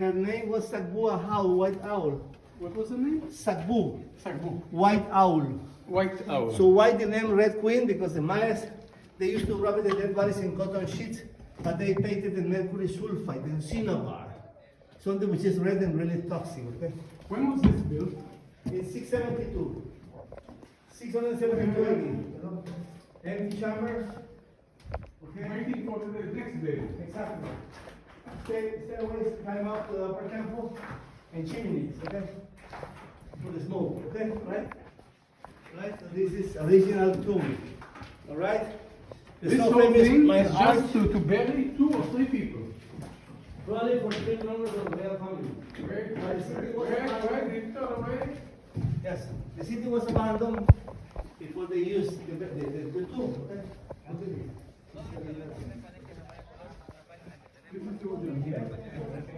Her name was Sagbu Owl, White Owl. What was the name? Sagbu, Sagbu. White Owl. White owl. So why the name Red Queen? Because the Mayas, they used to wrap the dead bodies in cotton sheets, but they painted the mercury sulfide and cinnabar, something which is red and really toxic. Okay. When was this built? In 672. 672 AD. Empty chambers. Okay. Waiting for the next day. Exactly. Stairways climb up to the upper temple and chimneys, okay? For the smoke, okay? Right? Right? So this is original tomb. Alright? This whole thing is arch, just to bury 2 or 3 people. probably for 3 members of their family. Yes, the city was abandoned before they used the tomb, okay? This is the original.